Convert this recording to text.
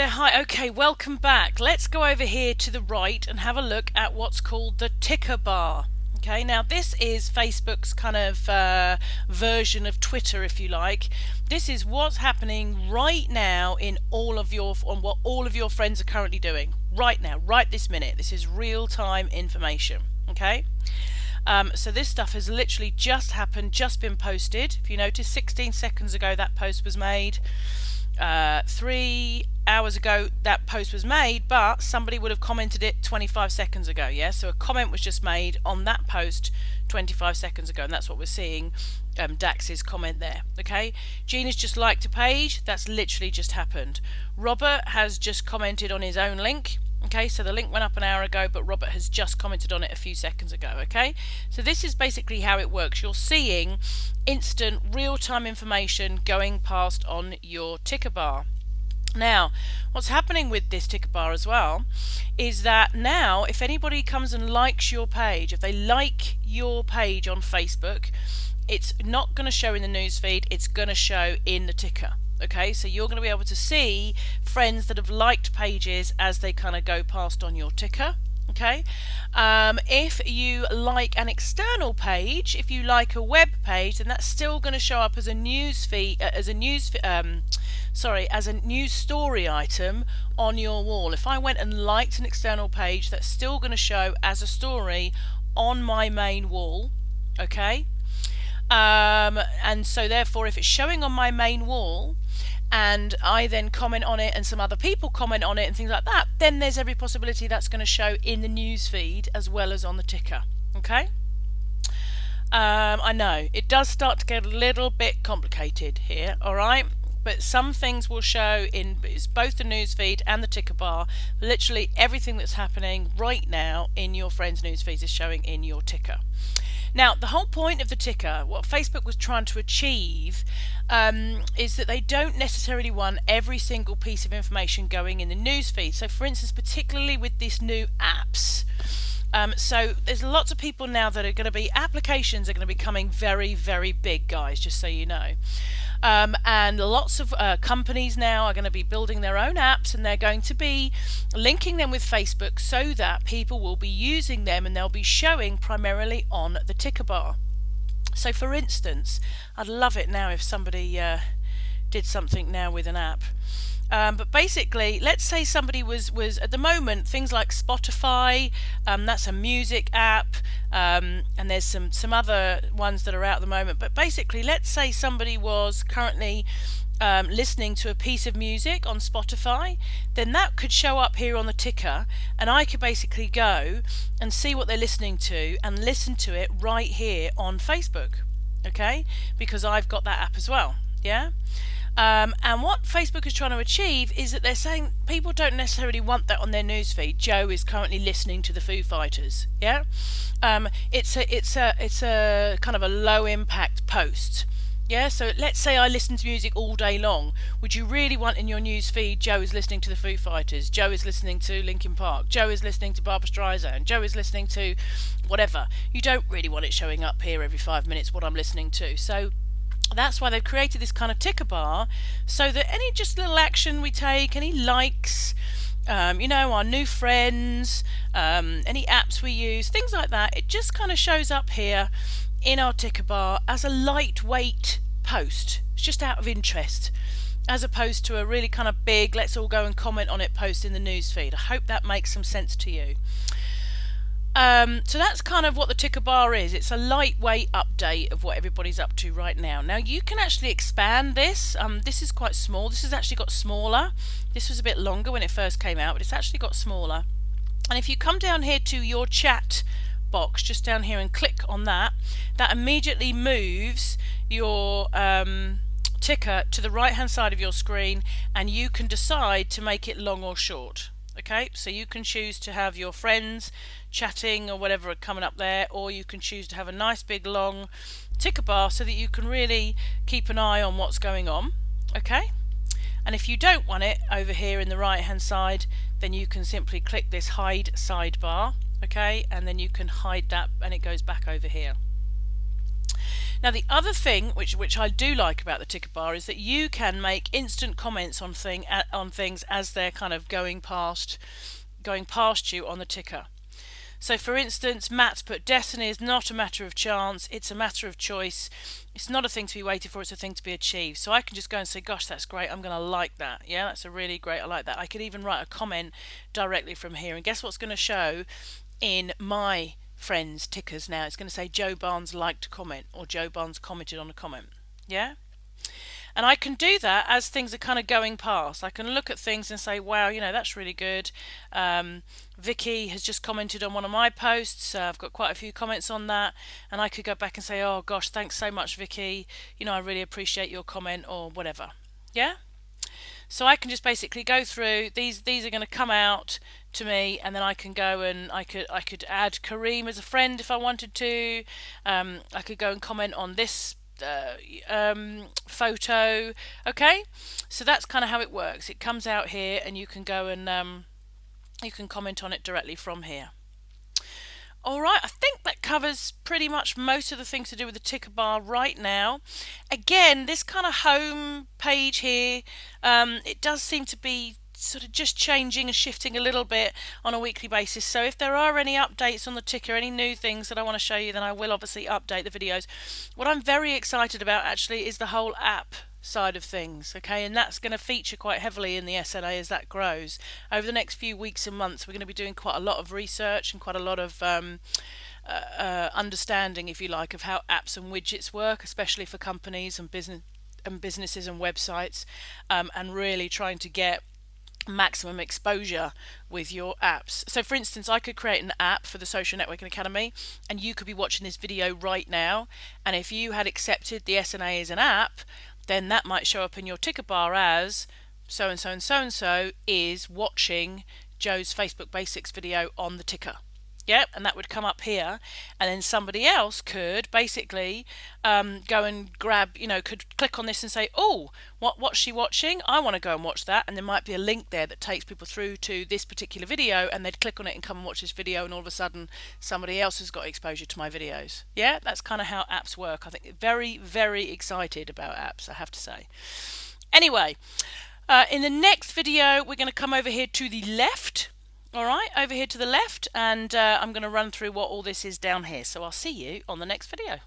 there, hi, okay, welcome back. Let's go over here to the right and have a look at what's called the ticker bar. Okay, now this is Facebook's kind of version of Twitter, if you like. This is what's happening right now in on what all of your friends are currently doing right now, right this minute. This is real-time information. Okay. So this stuff has literally just happened, just been posted. If you notice, 16 seconds ago that post was made. 3 hours ago that post was made, but somebody would have commented it 25 seconds ago. Yeah, so a comment was just made on that post 25 seconds ago, and that's what we're seeing. Dax's comment there. Okay, Gina's just liked a page. That's literally just happened. Robert has just commented on his own link. Okay, so the link went up an hour ago, but Robert has just commented on it a few seconds ago. Okay, so this is basically how it works. You're seeing instant real-time information going past on your ticker bar. Now, what's happening with this ticker bar as well is that now if anybody comes and likes your page, if they like your page on Facebook, it's not going to show in the newsfeed, it's going to show in the ticker. Okay, so you're going to be able to see friends that have liked pages as they kind of go past on your ticker. Okay, if you like an external page, if you like a web page, then that's still going to show up as a news feed, as a news story item on your wall. If I went and liked an external page, that's still going to show as a story on my main wall. Okay. And so therefore if it's showing on my main wall and I then comment on it and some other people comment on it and things like that, then there's every possibility that's going to show in the news feed as well as on the ticker. Okay. I know it does start to get a little bit complicated here, alright, but some things will show in both the news feed and the ticker bar. Literally everything that's happening right now in your friends' news feeds is showing in your ticker. Now, the whole point of the ticker, what Facebook was trying to achieve, is that they don't necessarily want every single piece of information going in the newsfeed. So, for instance, particularly with these new apps, so there's lots of people now that are going to be, applications are going to be becoming very, very big, guys, just so you know. And lots of companies now are going to be building their own apps, and they're going to be linking them with Facebook so that people will be using them and they'll be showing primarily on the ticker bar. So for instance, I'd love it now if somebody did something now with an app. But basically, let's say somebody was at the moment, things like Spotify, that's a music app, and there's some other ones that are out at the moment. But basically, let's say somebody was currently listening to a piece of music on Spotify, then that could show up here on the ticker, and I could basically go and see what they're listening to and listen to it right here on Facebook. Okay, because I've got that app as well. Yeah. And what Facebook is trying to achieve is that they're saying people don't necessarily want that on their newsfeed. Joe is currently listening to the Foo Fighters. Yeah, it's a kind of a low impact post. Yeah, so let's say I listen to music all day long. Would you really want in your newsfeed Joe is listening to the Foo Fighters, Joe is listening to Linkin Park, Joe is listening to Barbra Streisand, Joe is listening to whatever? You don't really want it showing up here every 5 minutes what I'm listening to. So that's why they've created this kind of ticker bar, so that any just little action we take, any likes, our new friends, any apps we use, things like that, it just kind of shows up here in our ticker bar as a lightweight post. It's just out of interest, as opposed to a really kind of big, let's all go and comment on it post in the newsfeed. I hope that makes some sense to you. So that's kind of what the ticker bar is. It's a lightweight update of what everybody's up to right now. Now you can actually expand this. This is quite small. This has actually got smaller. This was a bit longer when it first came out, but it's actually got smaller. And if you come down here to your chat box, just down here, and click on that, that immediately moves your ticker to the right hand side of your screen, and you can decide to make it long or short. Okay, so you can choose to have your friends chatting or whatever coming up there, or you can choose to have a nice big long ticker bar so that you can really keep an eye on what's going on. Okay, and if you don't want it over here in the right hand side, then you can simply click this hide sidebar. Okay, and then you can hide that and it goes back over here. Now the other thing which I do like about the ticker bar is that you can make instant comments on things as they're kind of going past you on the ticker. So for instance, Matt's put, destiny is not a matter of chance, it's a matter of choice. It's not a thing to be waited for, it's a thing to be achieved. So I can just go and say, gosh, that's great, I'm going to like that. Yeah, that's a really great, I like that. I could even write a comment directly from here. And guess what's going to show in my friends' tickers now? It's going to say Joe Barnes liked a comment, or Joe Barnes commented on a comment. Yeah? And I can do that as things are kind of going past. I can look at things and say, wow, that's really good. Vicky has just commented on one of my posts. I've got quite a few comments on that. And I could go back and say, oh gosh, thanks so much, Vicky. I really appreciate your comment, or whatever. Yeah? So I can just basically go through, these are going to come out to me, and then I can go and I could add Kareem as a friend if I wanted to. I could go and comment on this photo. Okay, so that's kind of how it works. It comes out here and you can go and you can comment on it directly from here. Alright, I think that covers pretty much most of the things to do with the ticker bar right now. Again, this kind of home page here, it does seem to be sort of just changing and shifting a little bit on a weekly basis. So if there are any updates on the ticker, any new things that I want to show you, then I will obviously update the videos. What I'm very excited about actually is the whole app side of things, okay, and that's going to feature quite heavily in the SNA as that grows. Over the next few weeks and months, we're going to be doing quite a lot of research and quite a lot of understanding, if you like, of how apps and widgets work, especially for companies and businesses and websites, and really trying to get maximum exposure with your apps. So for instance, I could create an app for the Social Networking Academy, and you could be watching this video right now, and if you had accepted the SNA as an app, then that might show up in your ticker bar as so and so and so and so is watching Joe's Facebook Basics video on the ticker. Yep, and that would come up here, and then somebody else could basically go and grab, could click on this and say, oh, what's she watching? I want to go and watch that, and there might be a link there that takes people through to this particular video, and they'd click on it and come and watch this video, and all of a sudden somebody else has got exposure to my videos. Yeah, that's kind of how apps work. I think very, very excited about apps, I have to say. Anyway, in the next video, we're going to come over here to the left. Alright, over here to the left, and I'm going to run through what all this is down here. So I'll see you on the next video.